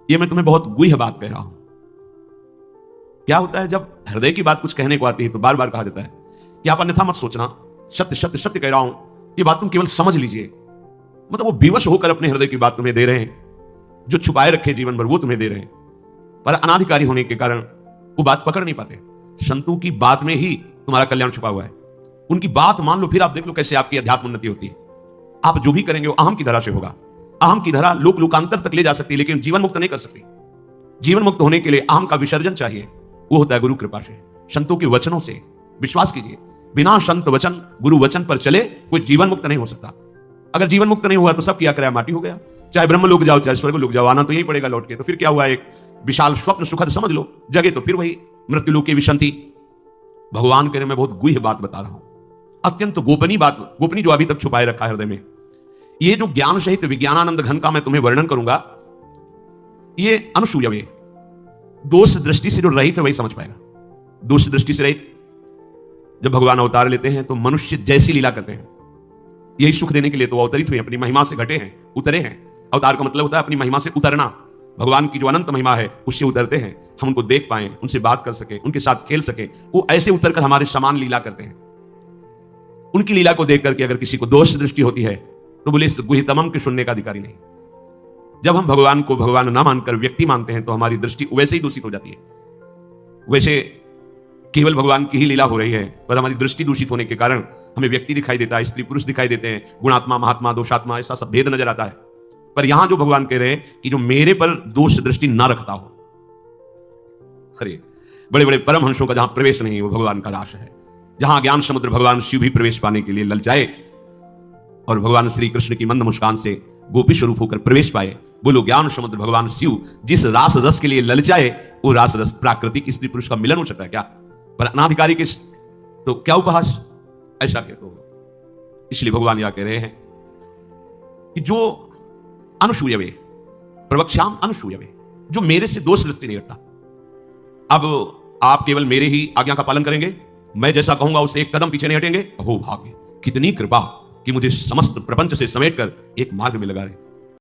ये मैं तुम्हें बहुत गुह्य बात कह रहा हूं। क्या होता है जब हृदय की बात कुछ कहने को आती है तो बार बार कहा जाता है कि आप अन्यथा मत सोचना, सत्य सत्य सत्य कह रहा हूं, ये बात तुम केवल समझ लीजिए। मतलब वो विवश होकर अपने हृदय की बात तुम्हें दे रहे हैं, जो छुपाए रखे जीवन भर वो तुम्हें दे रहे हैं, पर अनाधिकारी होने के कारण वो बात पकड़ नहीं पाते। संतों की बात में ही तुम्हारा कल्याण छुपा हुआ है। उनकी बात मान लो, फिर आप देख लो कैसे आपकी अध्यात्म उन्नति होती है। आप जो भी करेंगे वो अहम की धरा से होगा। अहम की धरा लोक लोकांतर तक ले जा सकती है, लेकिन जीवन मुक्त नहीं कर सकती। जीवन मुक्त होने के लिए अहम का विसर्जन चाहिए, वो होता है गुरु कृपा से, संतों के वचनों से। विश्वास कीजिए, बिना संत वचन गुरु वचन पर चले कोई जीवन मुक्त नहीं हो सकता। अगर जीवन मुक्त नहीं हुआ तो सब किया कराया माटी हो गया। चाहे ब्रह्म लोक जाओ चाहे स्वर्ग लोक जाओ, आना तो यही पड़ेगा लौट के। तो फिर क्या हुआ, एक विशाल स्वप्न सुखद समझ लो, जगे तो फिर वही मृत्यु लोक की विशंति। भगवान कह रहे मैं बहुत गुह्य बात बता रहा हूं, अत्यंत गोपनीय बात, गोपनीय जो अभी तक छुपाए रखा है हृदय में। ये जो ज्ञान सहित विज्ञानानंद घन का मैं तुम्हें वर्णन करूंगा, ये अनुसूयवे, दोष दृष्टि से जो रहित है वही समझ पाएगा। दोष दृष्टि से रहित जब भगवान अवतार लेते हैं तो मनुष्य जैसी लीला करते हैं, यही सुख देने के लिए तो अवतरित हुए, अपनी महिमा से घटे हैं, उतरे हैं। अवतार का मतलब होता है अपनी महिमा से उतरना। भगवान की जो अनंत महिमा है उससे उतरते हैं, हम उनको देख पाए, उनसे बात कर सके, उनके साथ खेल सके। वो ऐसे उतरकर हमारे समान लीला करते हैं। उनकी लीला को देख करके अगर किसी को दोष दृष्टि होती है तो बोले इस गुह्यतमम के सुनने का अधिकारी नहीं। जब हम भगवान को भगवान ना मानकर व्यक्ति मानते हैं तो हमारी दृष्टि वैसे ही दूषित हो जाती है। वैसे केवल भगवान की ही लीला हो रही है, पर हमारी दृष्टि दूषित होने के कारण हमें व्यक्ति दिखाई देता है, स्त्री पुरुष दिखाई देते हैं, गुणात्मा महात्मा दोषात्मा, ऐसा सब भेद नजर आता है। पर यहां जो भगवान कह रहे हैं कि जो मेरे पर दोष दृष्टि ना रखता हो, अरे बड़े बड़े परमहंसों का जहां प्रवेश नहीं वो भगवान का रास है। जहां ज्ञान समुद्र भगवान शिव भी प्रवेश पाने के लिए ललचाए और भगवान श्री कृष्ण की मंद मुस्कान से गोपी स्वरूप होकर प्रवेश पाए। बोलो ज्ञान समुद्र भगवान शिव जिस रास रस के लिए ललचाए, वो रास रस प्राकृतिक स्त्री पुरुष का मिलन हो सकता है क्या? पर अनाधिकारी के तो क्या उपहास, ऐसा कह तो। इसलिए भगवान यह कह रहे हैं कि जो अनुसूयवे प्रवक्ष्याम अनुसूयवे, जो मेरे से दोष दृष्टि नहीं रखता। अब आप केवल मेरे ही आज्ञा का पालन करेंगे, मैं जैसा कहूंगा उससे एक कदम पीछे नहीं हटेंगे। अहो भाग्य, कितनी कृपा कि मुझे समस्त प्रपंच से समेटकर एक मार्ग में लगा रहे।